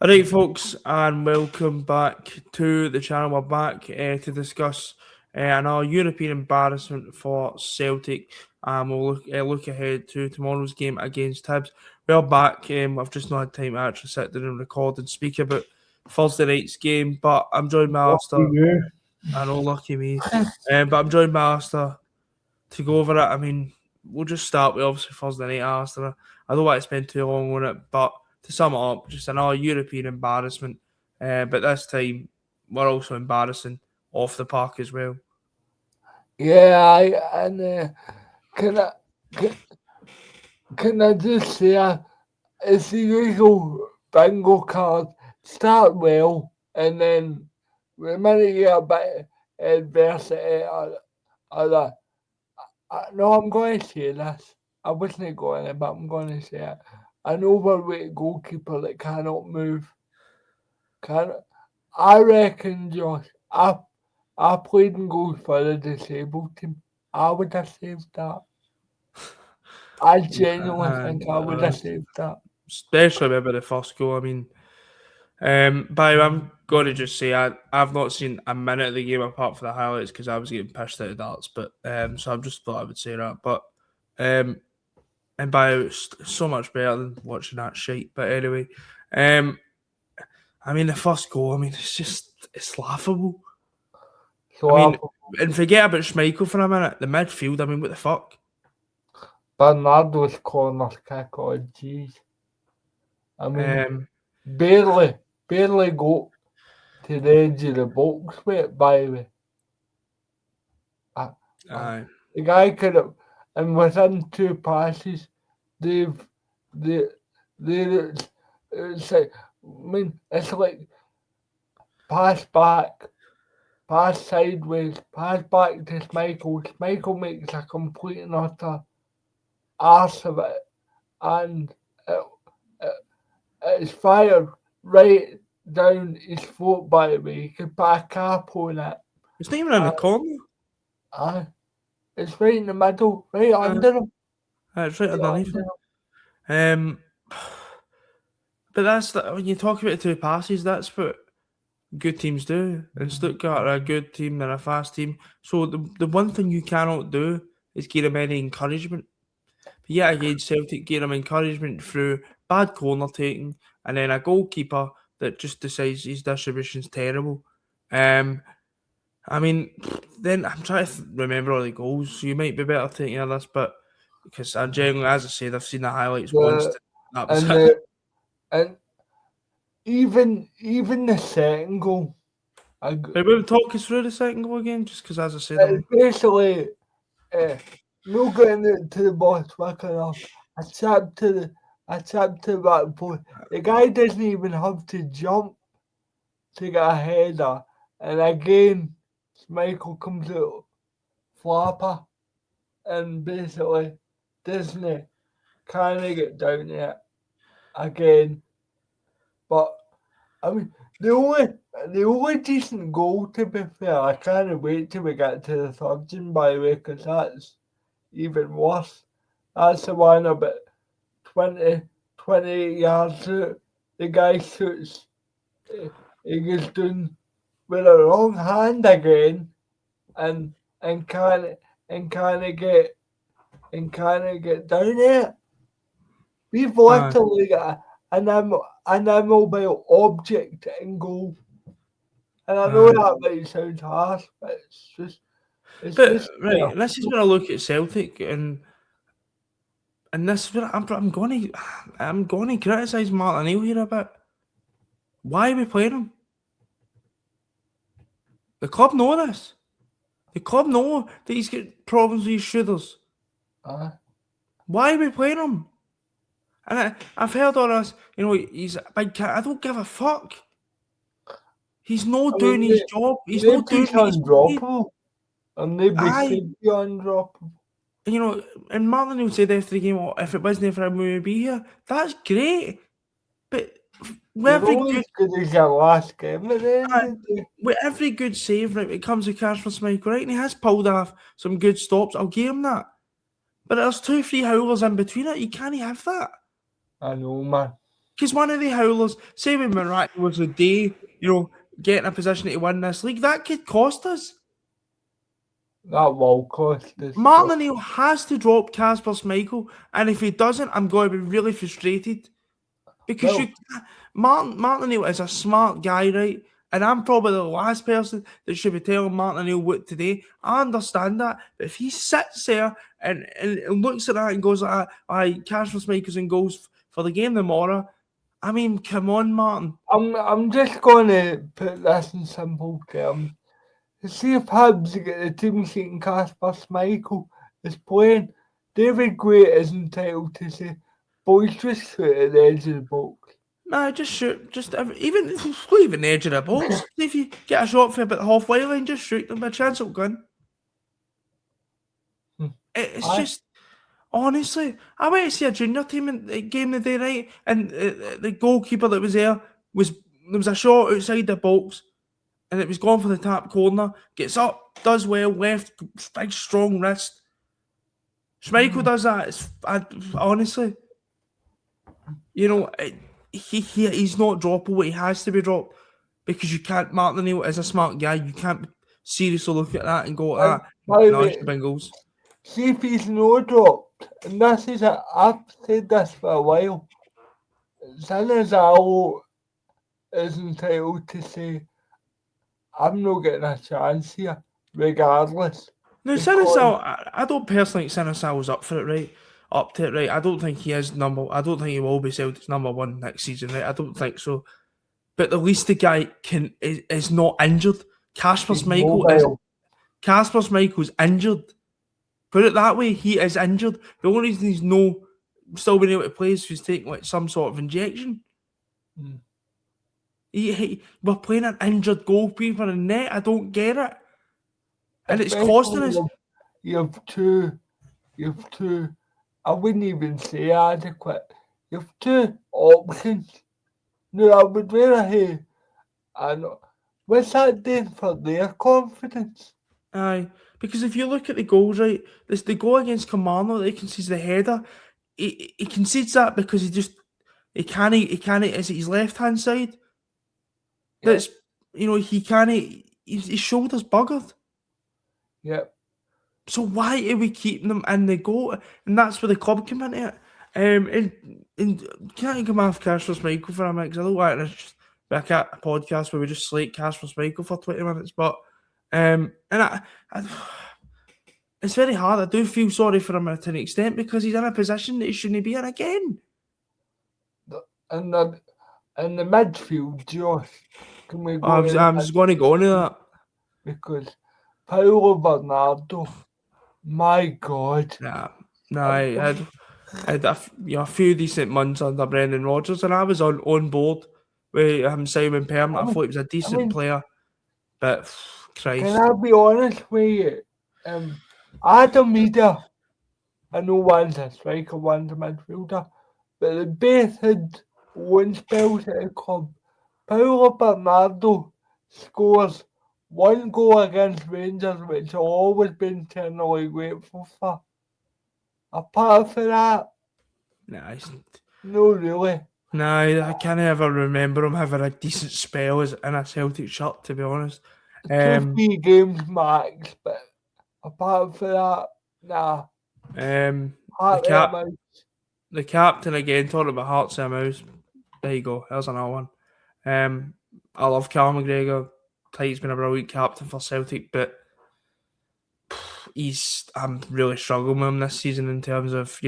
Alright, folks, and welcome back to the channel. We're back to discuss another European embarrassment for Celtic. We'll look ahead to tomorrow's game against Hibs. We're back. I've just not had time to actually sit down and record and speak about Thursday night's game, but I'm joined by Alistair. I know, lucky me. But I'm joined by Alistair to go over it. I mean, we'll just start with obviously Thursday night, Alistair. I don't want to spend too long on it, but to sum it up, just another European embarrassment. But this time, we're also embarrassing off the park as well. Yeah, can I can, can I just say it's the usual bingo card. Start well, and then the minute you get a bit of adversity, no, I'm going to say this. I wasn't going to, but I'm going to say it. An overweight goalkeeper that cannot move. I reckon, Josh, I played in goals for the disabled team. I would have saved that. I genuinely think I would have saved that. Especially maybe the first goal. I mean, by the way, I'm going to just say I've not seen a minute of the game apart from the highlights because I was getting pissed out of darts. But so I just thought I would say that. But and by the way, it's so much better than watching that shite. But anyway, I mean the first goal. I mean it's laughable. So I mean, and forget about Schmeichel for a minute. The midfield. I mean, what the fuck? Bernardo's corner kick, oh jeez. I mean, barely go to the edge of the box with it, by the way. The guy could have, and within two passes, it's like, it's like pass back, pass sideways, pass back to Schmeichel. Schmeichel makes a complete and utter arse of it, and it's fired right down his foot, by the way. He could put a cap on it. It's not even in the corner. It's right in the middle, right under him. It's right underneath him. But that's when you talk about the two passes, that's what good teams do. And Stuttgart are a good team, they're a fast team. So the one thing you cannot do is give them any encouragement. But yet again, Celtic give them encouragement through bad corner taking and then a goalkeeper that just decides his distribution's terrible. I mean, then I'm trying to remember all the goals. So you might be better taking of this, but because I generally, as I said, I've seen the highlights once. That was it. And even the second goal. We'll talk us through the second goal again, just because, as I said, basically, no getting it to the box quick enough. A tap to the back post. The guy doesn't even have to jump to get a header, and again, Michael comes out flapper, and basically Disney kind of get down there again. But I mean, the only decent goal, to be fair, I can't wait till we get to the third game, by the way, because that's even worse. That's the one about 28 yards out. The guy shoots, he gets done with a wrong hand again, and kind of get down there. We've literally got an immobile object in goal. And I know that might sound harsh, but it's just right. This is when I look at Celtic, and this is where I'm going to criticise Martin O'Neill here a bit. Why are we playing him? The club know this. The club know that he's got problems with his shoulders. Why are we playing him? And I've heard all this, he's a big cat. I don't give a fuck. He's not doing his job. He's not doing his job. And maybe should be undroppable. And Martin O'Neill said after the game, if it wasn't for him, we would be here. That's great. But with every good save, right, it comes to Casper Schmeichel, right? And he has pulled off some good stops. I'll give him that. But there's 2-3 howlers in between it. You can't have that. I know, man. Because one of the howlers, say when Miraculous a day, getting a position to win this league, that could cost us. That will cost us. Martin O'Neill has to drop Kasper Schmeichel, and if he doesn't, I'm going to be really frustrated. Because Martin O'Neill is a smart guy, right? And I'm probably the last person that should be telling Martin O'Neill what to do. I understand that. But if he sits there and looks at that and goes like, Kasper Schmeichel's and goes for the game tomorrow, I mean, come on, Martin. I'm just going to put this in simple terms. See if Hibs get the team sheet and Kasper Schmeichel is playing, David Gray is entitled to say, boys, just shoot at the edge of the box. Nah, just shoot. Just even the edge of the box. If you get a shot for about the halfway line, just shoot them. A chance of gun. It's just honestly, I went to see a junior team game the day, right? And the goalkeeper that was there was a shot outside the box, and it was gone for the top corner. Gets up, does well, left, big strong wrist. Schmeichel does that. Honestly, he's not droppable. He has to be dropped because you can't. Martin O'Neill is a smart guy. You can't seriously look at that and go, no, it's the Bengals. See if he's no dropped, and this is I've said this for a while. Sinazalo is entitled to say, I'm not getting a chance here, regardless. No, Sinazal, I don't personally think Sinazal's up to it, right? I don't think he is I don't think he will be Celtic's number one next season, right? I don't think so. But at least the guy is not injured. Kasper Schmeichel's injured. Put it that way, he is injured. The only reason he's still being able to play is he's taking like some sort of injection. We're playing an injured goalkeeper in net. I don't get it. And it's costing us. You have two, I wouldn't even say adequate. You have two options. No, I would rather hear, and what's that doing for their confidence? Aye, because if you look at the goals, right, the goal against Kilmarnock that he concedes the header, he concedes that because he can't, is it his left hand side? Yeah. That's, his shoulder's buggered. Yep. So why are we keeping them in the goal? And that's where the club come into it. And can I come off Kasper Schmeichel for a minute? Because I don't want to just be a podcast where we just slate Kasper Schmeichel for 20 minutes. But it's very hard. I do feel sorry for him to an extent because he's in a position that he shouldn't be in again. In the midfield, Josh, can we go? I'm just going to go into that because Paulo Bernardo, my God. I had a few decent months under Brendan Rodgers, and I was on board with him signing permanent. I thought he was a decent player, but Christ. Can I be honest with you? Adam Meader, I know one's a striker, one's a midfielder, but they both had one spells at the club. Paulo Bernardo scores one goal against Rangers, which I've always been eternally grateful for. Apart from that, no, really. I can't ever remember him having a decent spell in a Celtic shirt, to be honest. 2-3 games max, but apart from that, nah. The captain again, talking about hearts of a mouse. There you go. There's another one. I love Cal McGregor. He's been a brilliant captain for Celtic, but I'm really struggling with him this season in terms of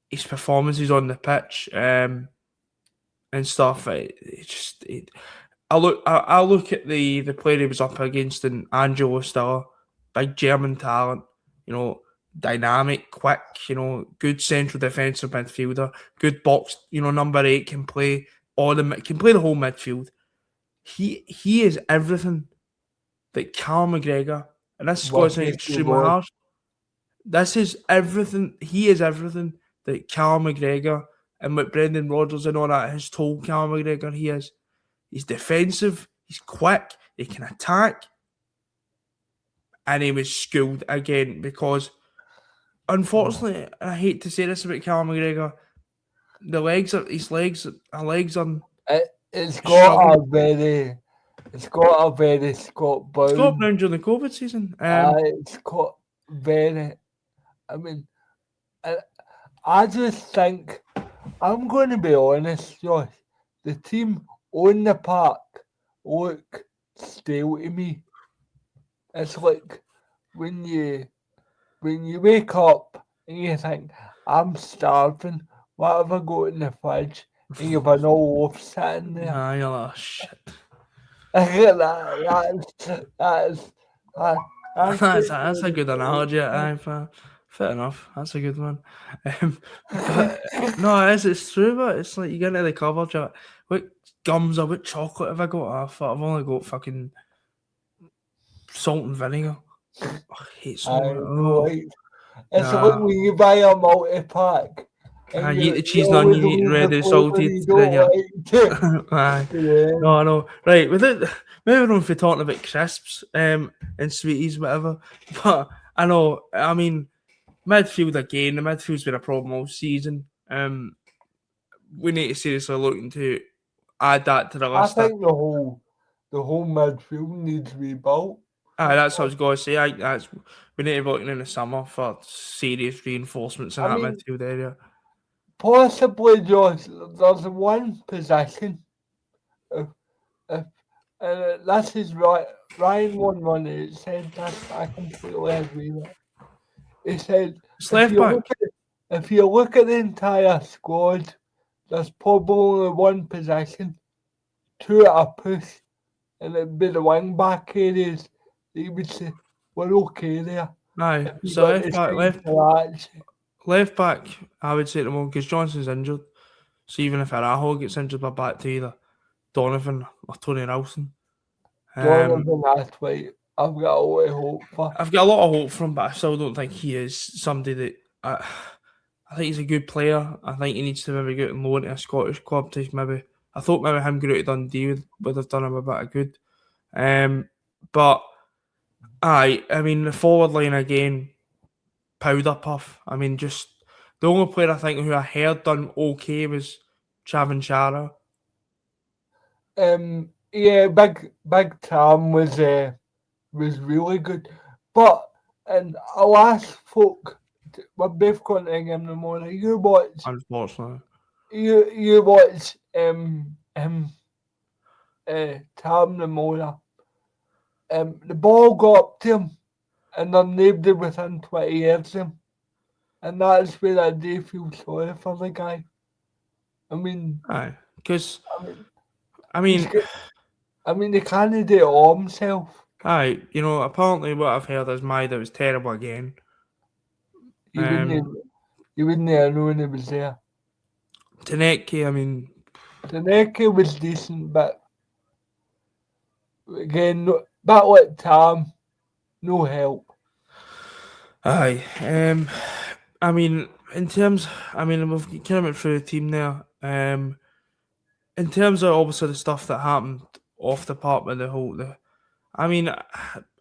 his performances on the pitch and stuff. I look at the player he was up against in Angelo Stella, big German talent, dynamic, quick, good central defensive midfielder, good box, number 8, can play the whole midfield. He is everything that Cal McGregor, and this is going to sound extremely harsh. This is everything. He is everything that Cal McGregor and what Brendan Rodgers and all that has told Cal McGregor he is. He's defensive. He's quick. He can attack. And he was schooled again because, unfortunately, I hate to say this about Cal McGregor, the legs are his legs. Legs on It's got struggling. a very Scott Scott Brown. Brown during the COVID season. It's got very. I mean, I just think I'm going to be honest, Josh. The team on the park look stale to me. It's like when you wake up and you think, I'm starving, what have I got in the fridge? And you've an old loaf sitting there. Nah, you're like, oh, shit. That's That's a good analogy. Fair enough. That's a good one. But no, it's true. But it's like you get into the cover chat. What gums or what chocolate have I got? I've only got fucking salt and vinegar. I hate salt. Oh, It's like nah. when you buy a multi-pack I and eat the cheese you and always onion, eat leave the ready flavour salted, you and then don't you're like. aye. Yeah. No, I know. Right, without maybe don't be talking about crisps, and sweeties, whatever. But I know. I mean, midfield again. The midfield's been a problem all season. We need to seriously look into add that to the I list. think the whole midfield needs rebuilt. That's what I was going to say. We need to be looking in the summer for serious reinforcements in I that mean, midfield area. possibly, Josh, there's one position. If, and this is right. Ryan won it. Said this. I completely agree with it. He said It's if left you look back. at if you look at the entire squad, there's probably only one position, two at a push, and it'd be the wing back areas that you would say we're okay there. Aye, If you so got the same patch. left back. I would say at the moment because Johnson's injured. So even if Araho gets injured, we're back to either Donovan or Tony Nelson. Donovan Athwaite, I've got a lot of hope for. I've got a lot of hope from him, but I still don't think he is somebody that I think he's a good player. I think he needs to maybe get loan to a Scottish club to maybe. I thought maybe him going to Dundee would have done him a bit of good. But I mean the forward line again, powder puff. I mean just the only player I think who I heard done okay was Chavin Chara. Yeah, Big Tam was really good, but and alas, folk, we're both going to him in the morning. Unfortunately, You watch him Tam the Mora. The ball got up to him, and then nobody within 20 yards of him, and that's where I do feel sorry for the guy. I mean, aye, because I mean, I he's mean. got, he can't do it all himself. Aye, apparently what I've heard is Maida was terrible again. You wouldn't have, you wouldn't have known he was there. Taneki, I mean, Taneka was decent, but again, bit like Tam, no help. aye. I mean, in terms, I mean, we've kind of went through the team there. In terms of obviously the stuff that happened off the park with I mean,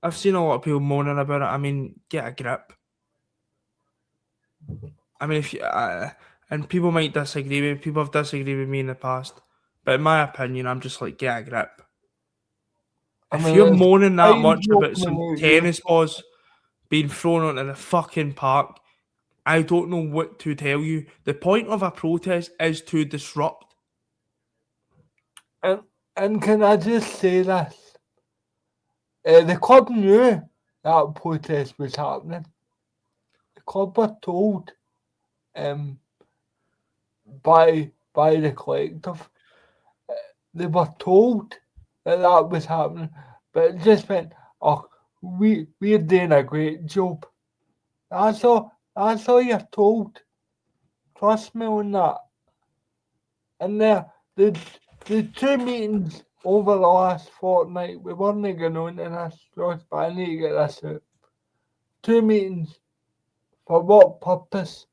I've seen a lot of people moaning about it. I mean, get a grip. I mean, if you, and people might disagree with people have disagreed with me in the past, but in my opinion, I'm just like, get a grip. I If mean, you're it's moaning that fine much not about some coming out here. tennis balls being thrown onto the fucking park, I don't know what to tell you. The point of a protest is to disrupt. And can I just say this? The club knew that protest was happening. The club were told by the collective. They were told that that was happening, but it just went, oh, we're doing a great job. That's all you're told. Trust me on that. And the two meetings over the last fortnight, we weren't going on in this, Josh, but I need to get this out. Two meetings. For what purpose?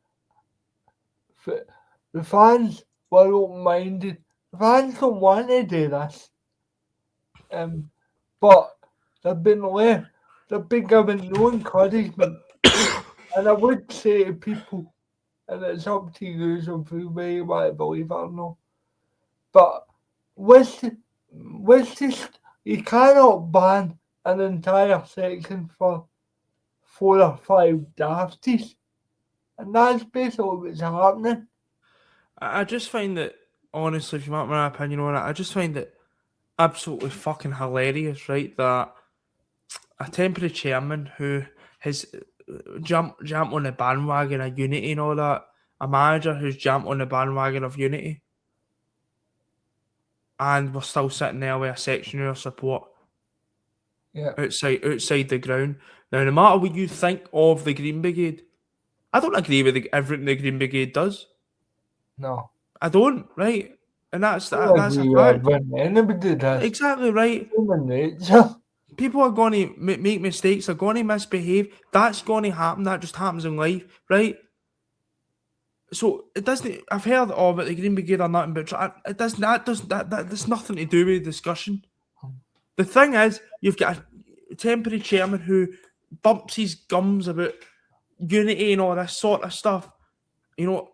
The fans were open-minded. The fans don't want to do this. But they've been given no encouragement. And I would say to people, and it's up to you if you may want to believe it or not. But with this, you cannot ban an entire section for 4 or 5 drafties, and that's basically what's happening. I just find that, honestly, if you want my opinion on it, I just find it absolutely fucking hilarious, right? That a temporary chairman who has jumped on the bandwagon of unity and all that, a manager who's jumped on the bandwagon of unity, and we're still sitting there with a section of support Yeah. outside the ground. Now, no matter what you think of the Green Brigade, I don't agree with everything the Green Brigade does. No. I don't, right? And that's I a agree with fact. everything anybody does. Exactly right. Human nature. People are going to make mistakes. They're going to misbehave. That's going to happen. That just happens in life, right? So it doesn't. I've heard about the Green Brigade or nothing, but it doesn't. That's nothing to do with the discussion. The thing is, you've got a temporary chairman who bumps his gums about unity and all this sort of stuff. You know,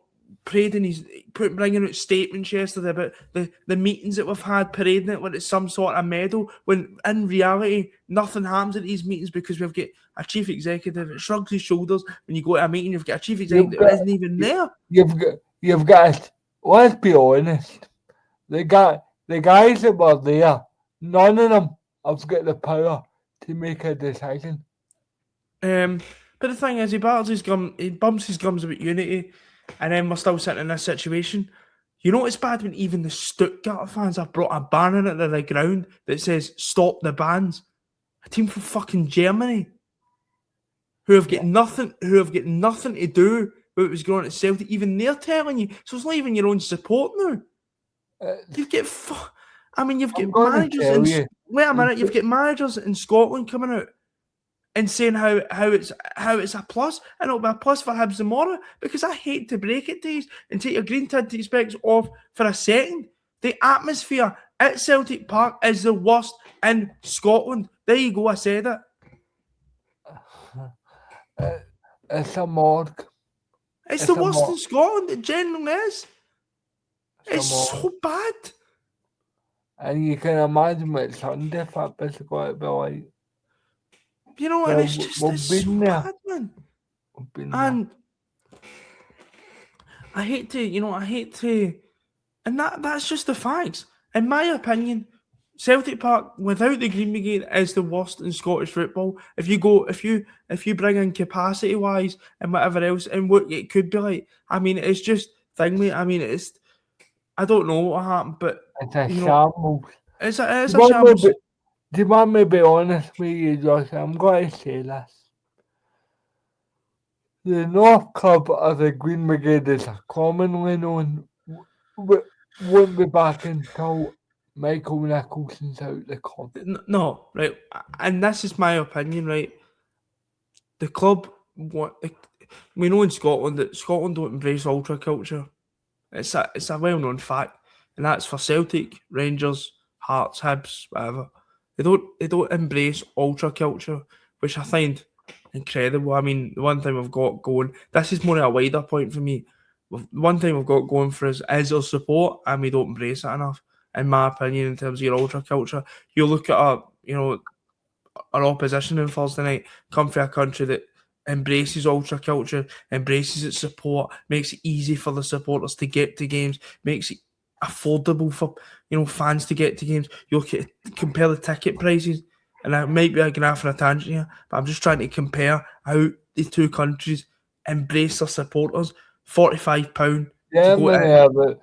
bringing out statements yesterday about the meetings that we've had, parading it like it's some sort of medal, when in reality nothing happens at these meetings because we've got a chief executive that shrugs his shoulders. When you go to a meeting, you've got a chief executive that isn't even there. You've got. Let's be honest. The guys that were there, none of them have got the power to make a decision. But the thing is, he bumps his gums about unity, and then we're still sitting in this situation. You know, it's bad when even the Stuttgart fans have brought a banner into the ground that says "Stop the bans." A team from fucking Germany, who have got nothing to do with what was going on at Celtic. Even they're telling you, so it's not even your own support now. You've got, you've got managers. Wait a minute, you've got managers in Scotland coming out and saying how it's a plus, and it'll be a plus for Hibs tomorrow, because I hate to break it to you and take your green tinted specs off for a second. The atmosphere at Celtic Park is the worst in Scotland. There you go, I said it. It's a morgue. It's the worst in Scotland. It genuinely is. It's so bad. And you can imagine what Sunday Fitbit's got to be like. You know, and it's so bad, man. And I hate to, and that's just the facts. In my opinion, Celtic Park without the Green Brigade is the worst in Scottish football. If you bring in capacity wise and whatever else and what it could be like, it's just mate. I don't know what happened, but it's a shambles. It's a shambles. Do you want me to be honest with you, Josh? I'm going to say this. The North Club of the Green Brigade is commonly known won't be back until Michael Nicholson's out the club. No, right, and this is my opinion, right? The club, we know in Scotland that Scotland don't embrace ultra culture. It's a well-known fact, and that's for Celtic, Rangers, Hearts, Hibs, whatever. They don't embrace ultra culture, which I find incredible. The one thing we've got going, this is more a wider point for me. One thing we've got going for us is our support, and we don't embrace it enough, in my opinion, in terms of your ultra culture. You look at our opposition on Thursday night come from a country that embraces ultra culture, embraces its support, makes it easy for the supporters to get to games, makes it affordable for fans to get to games. You look at compare the ticket prices, and I might be going off on a tangent here, but I'm just trying to compare how the two countries embrace their supporters. £45 to go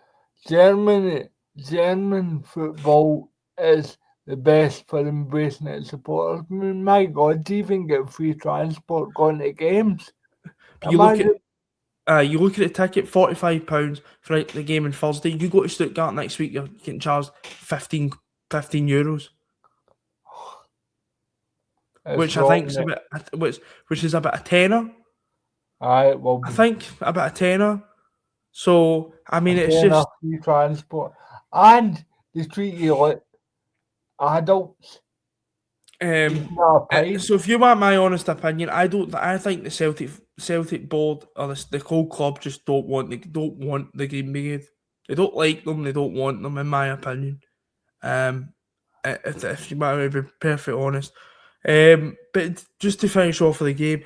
German football is the best for embracing its supporters. My God, do you even get free transport going to games? You look at the ticket, £45 for the game on Thursday. You go to Stuttgart next week, you're getting charged €15. Which I think is which is about a tenner. Alright, well, I think about a tenner. So it's just free transport, and they treat you like adults. So if you want my honest opinion, I think the Celtic Celtic board or the whole club just don't want the game made. They don't like them. They don't want them, in my opinion. If you might be perfectly honest. But just to finish off with the game,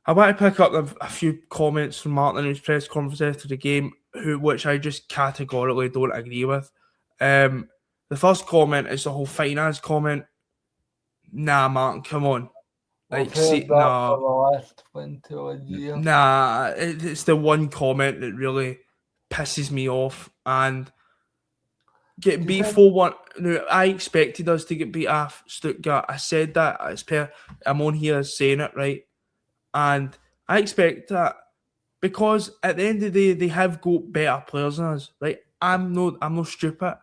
I want to pick up a few comments from Martin in his press conference after the game, which I just categorically don't agree with. The first comment is the whole finance comment. Nah, Martin, come on. I've heard that for the last 20 years. Nah, it's the one comment that really pisses me off. And getting beat 4-1. No, I expected us to get beat off Stuttgart. I said that. I'm on here saying it, right? And I expect that because at the end of the day, they have got better players than us, right? I'm not stupid.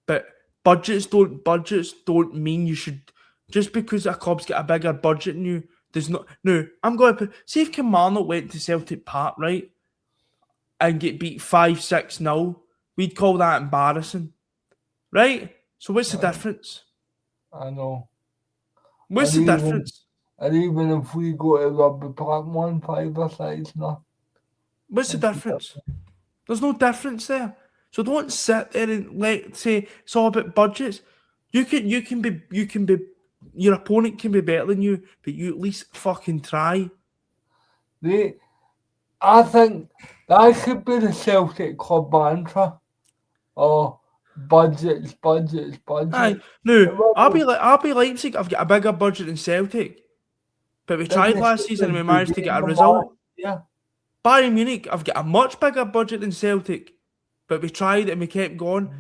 But budgets don't mean you should, just because a club's got a bigger budget than you does not. No, I'm going to see if Kilmarnock went to Celtic Park, right, and get beat 5-6-0, we'd call that embarrassing, right? So what's the difference? I know. What's the difference? And even if we go to Rugby Park 1-5 no. What's the difference? There's no difference there. So don't sit there and say it's all about budgets. You can be your opponent can be better than you, but you at least fucking try. I think that should be the Celtic club mantra. Oh, budgets. Aye, no, RB Leipzig, I've got a bigger budget than Celtic, but we tried last season and we managed to get a result. Yeah. Bayern Munich, I've got a much bigger budget than Celtic, but we tried and we kept going.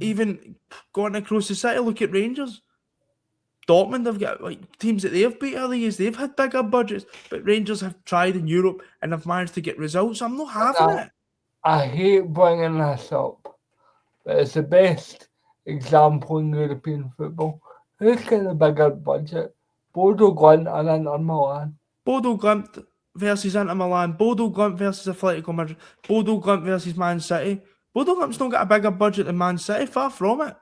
Even going across the city, look at Rangers. Dortmund have got teams that they've beat early years. They've had bigger budgets, but Rangers have tried in Europe and have managed to get results. I'm not having it. I hate bringing this up, but it's the best example in European football. Who's got a bigger budget? Bodo Glimt and Inter Milan. Bodo Glimt versus Inter Milan. Bodo Glimt versus Atletico Madrid. Bodo Glimt versus Man City. Bodo Glimt's not got a bigger budget than Man City. Far from it.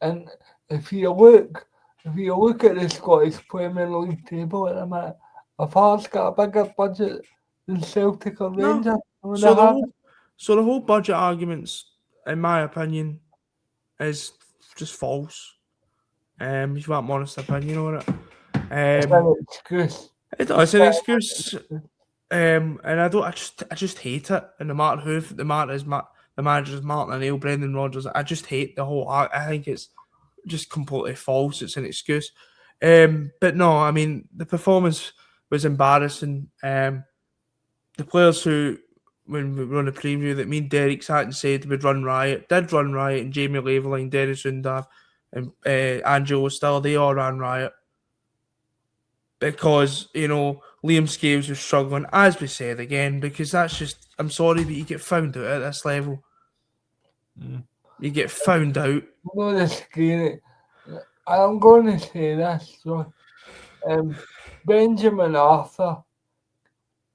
And if you look at the Scottish Premier League table at the minute, if Hearts got a bigger budget than Celtic or Rangers, so the whole budget arguments, in my opinion, is just false. If you want my honest opinion on it, it's an excuse. It's an excuse. And I just hate it. And no matter who the manager's Martin O'Neill, Brendan Rodgers, I just hate the whole. I think it's just completely false. It's an excuse. But no, I mean the performance was embarrassing. The players who, when we were on the preview, that me and Derek sat and said would run riot, did run riot, and Jamie Laverline, Dennis Undav, and Angelo Still, they all ran riot. Because, Liam Scales was struggling, as we said again, because that's just, I'm sorry, but you get found out at this level. You get found out. I'm going to say this. So, Benjamin Arthur,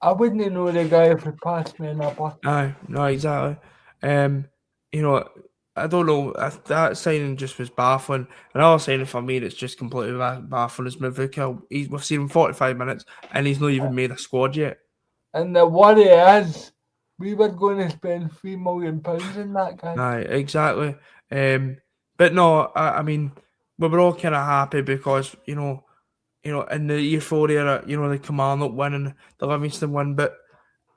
I wouldn't know the guy if he passed me in a bus. No, exactly. I don't know. That signing just was baffling. Another signing for me that's just completely baffling is Mavuka. We've seen him 45 minutes and he's not even made a squad yet. And the worry is, we were going to spend £3 million in that guy. Aye, exactly. But no, I mean, we were all kind of happy because, in the year 4 era, the Kilmarnock win and the Livingston win. But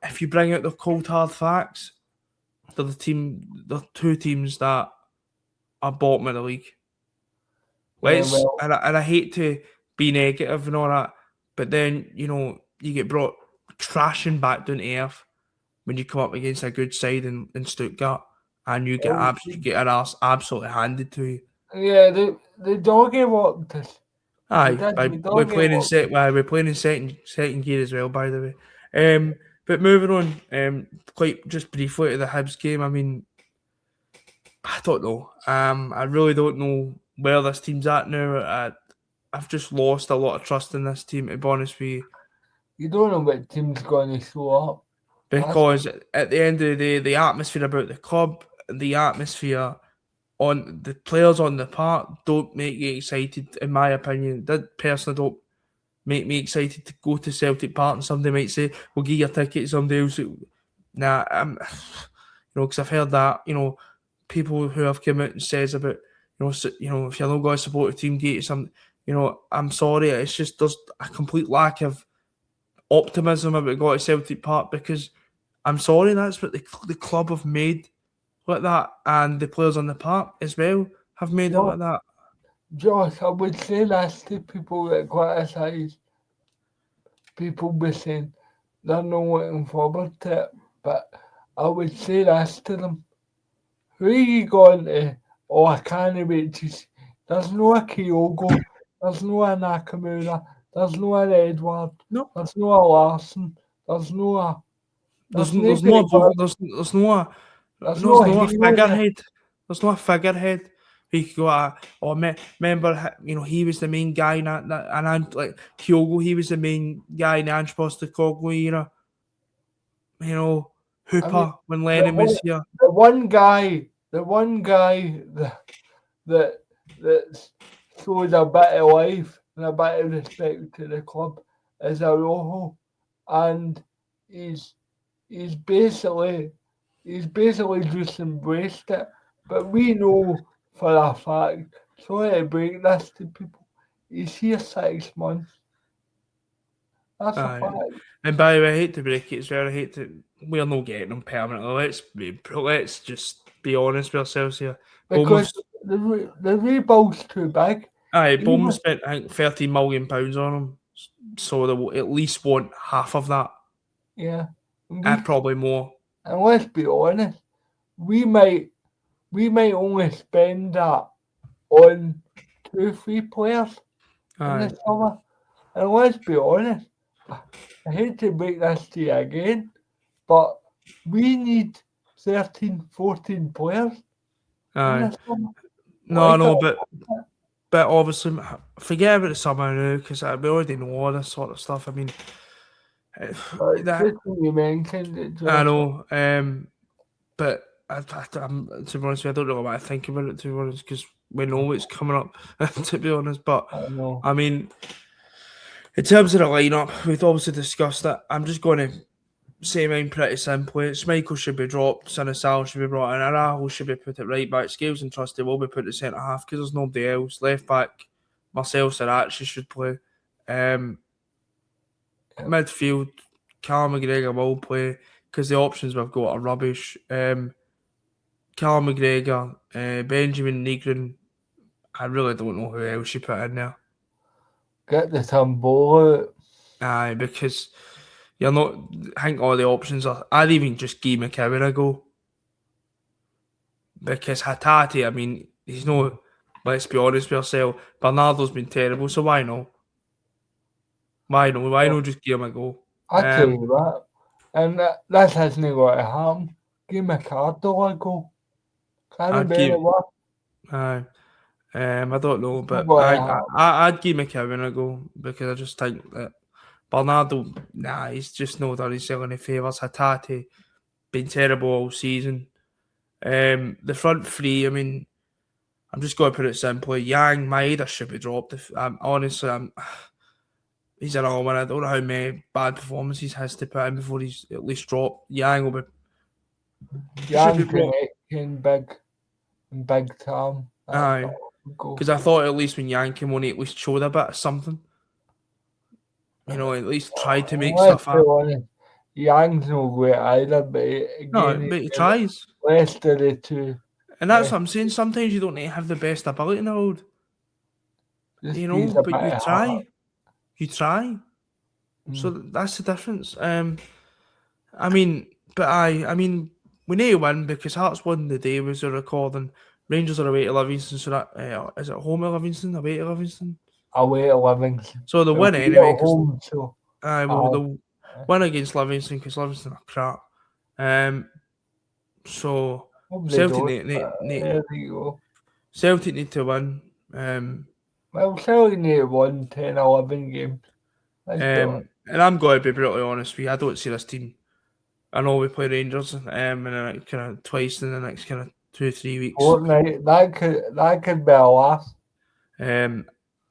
if you bring out the cold hard facts, they're the two teams that are bottom of the league. And I hate to be negative and all that, but then, you get brought crashing back down to earth when you come up against a good side in Stuttgart and you get an arse absolutely handed to you. Yeah, the doggy walked us. Aye, we're playing in second gear as well, by the way. But moving on, quite just briefly to the Hibs game. I mean, I don't know. I really don't know where this team's at now. I've just lost a lot of trust in this team, to be honest with you. You don't know what team's going to show up. Because at the end of the day, the atmosphere about the club, the atmosphere on the players on the park don't make you excited, in my opinion. That personally don't make me excited to go to Celtic Park, and somebody might say, "We'll give you a ticket." Somebody else, nah, because I've heard that, people who have come out and says about, if you're not going to support a team, get some, I'm sorry, it's just there's a complete lack of optimism about going to Celtic Park, because I'm sorry, that's what the club have made like that, and the players on the park as well have made it like that. Josh, I would say that's to people that criticise. People be saying they're not looking forward to it, but I would say that's to them. Who are you going to? Oh, I can't wait to see. There's no a Kyogo, there's no a Nakamura, there's no a Edward, No, there's no a Larson, there's no a. there's There's there's nobody no got. There's no no a hero there. figurehead. There's no a figurehead. He could go, remember, he was the main guy in that, and like Kyogo, he was the main guy in the Ange Postecoglou era. I mean, Hooper when the Lennon one, was here. the one guy that shows a bit of life and a bit of respect to the club is Arojo, and he's he's basically just embraced it. But we know for a fact, sorry to break this to people, he's here 6 months. That's a Aye. fact. And by the way, I hate to break it as well. We're not getting them permanently. Let's just be honest with ourselves here. Because the rebuild's too big. Bournemouth Even, spent, I think, £13 million on him, so they will at least want half of that, yeah. And and probably more. and let's be honest, we might only spend that on 2, 3 players in the Aye, summer. And let's be honest, I hate to break this to you again, but we need 13, 14 players in aye. the summer. No, Like no, but obviously, forget about the summer now, because we already know all this sort of stuff. I mean, that just when you mentioned it, I Josh, know, but I'm, to be honest, I don't know what I think about it, to be honest, because we know what's coming up. To be honest, but I know. I mean, in terms of the lineup, we've obviously discussed it. I'm just going to say mine pretty simply. Schmeichel should be dropped. Sinisal should be brought in. Araujo should be put at right back. Scales and Trusty will be put at centre half, because there's nobody else. Left back, Marcel Sarachi should play. Midfield, Callum McGregor will play, because the options we've got are rubbish. Callum McGregor, Benjamin Negrin. I really don't know who else you put in there. Get the Tambolo out. Aye, because you're not. I think all the options are. I'd even just give McKeown a go, because Hatate, I mean, he's no. Let's be honest with ourselves. Bernardo's been terrible, so why not? Why not? Why not just give him a go? I tell you what, and that hasn't got to happen. Give McArdle a go. Can't I'd bear give. it what? Aye. I don't know, Not but got to happen. I'd give McKeown a go, because I just think that Bernardo, he's just not done himself any favours. Hatate, been terrible all season. The front three, I mean, I'm just going to put it simply. Yang, Maeda should be dropped. Honestly, he's another one. I don't know how many bad performances he has to put in before he's at least dropped. Yang will be. Should be brought. Young big time. Aye, because I thought at least when Yang came on, he at least showed a bit of something. At least tried to make stuff happen. Yang's no great either, but again, No, but he tries. less of the two. And that's what I'm saying. Sometimes you don't need to have the best ability in the world. Just needs a But bit you of try. heart. You try. So that's the difference. I mean, we need to win, because Hearts won the day was a recording. Rangers are away to Livingston, so that is it home at Livingston, away to Livingston? Away to Livingston. So they'll win it We'll be anyway. at home, so They'll win against Livingston, because Livingston are crap. So Celtic there you go. Celtic need to win. Well, Celtic need to win 10, 11 games. And I'm going to be brutally honest with you. I don't see this team. I know we play Rangers in the kind of twice in the next kind of 2 or 3 weeks. Fortnight, that could be a last.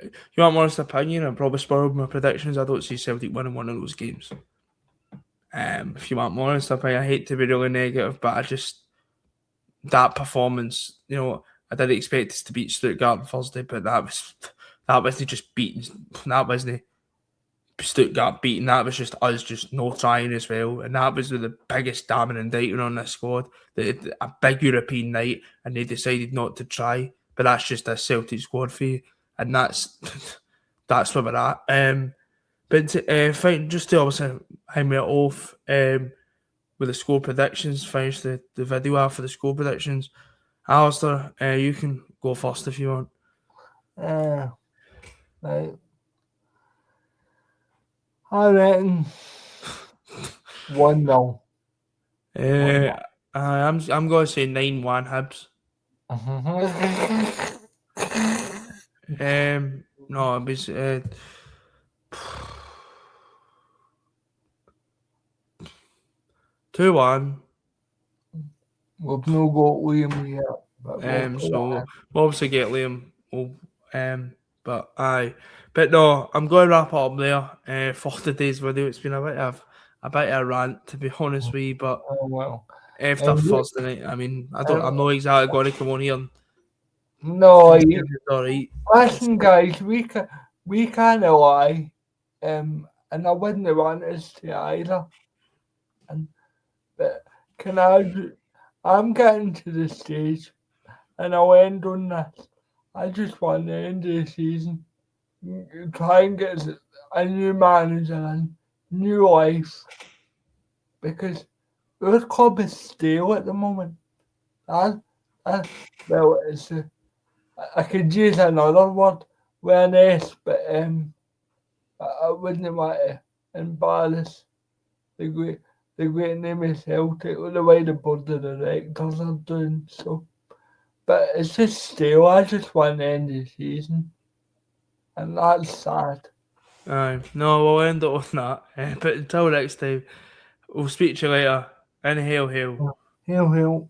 you want my honest opinion, I probably spoiled my predictions. I don't see Celtic winning one of those games. If you want my honest opinion, I hate to be really negative, but I just that performance, I did expect us to beat Stuttgart on Thursday, but that wasn't just beating. That wasn't Stuttgart beating. That was just us just no trying as well, and that was the biggest damning indictment on this squad. A big European night, and they decided not to try. But that's just a Celtic squad for you, and that's that's where we're at. But fine, just to obviously hang me off with the score predictions. Finish the video after the score predictions. Alistair, you can go first if you want. Right. I reckon 1-0. I'm going to say 9-1 Hibs. No, it was 2-1. We've no got Liam yet. But So we'll obviously get Liam. But no, I'm going to wrap it up there for today's video. It's been a bit of a rant, to be honest with you, but after Thursday night, I mean, I'm not exactly going to come on here and no, alright. Listen, guys, we can't lie, and I wouldn't want us to either. But I'm getting to the stage, and I'll end on this. I just want the end of the season, try and get a new manager and new life, because our club is stale at the moment. Well, it's I could use another word with an S, but I wouldn't want to embarrass the great name of Celtic or the way the board of directors are doing. So, but it's just stale. I just want to end the season, and that's sad. No, we'll end it on that. But until next time, we'll speak to you later. And hail, hail. Hail, hail.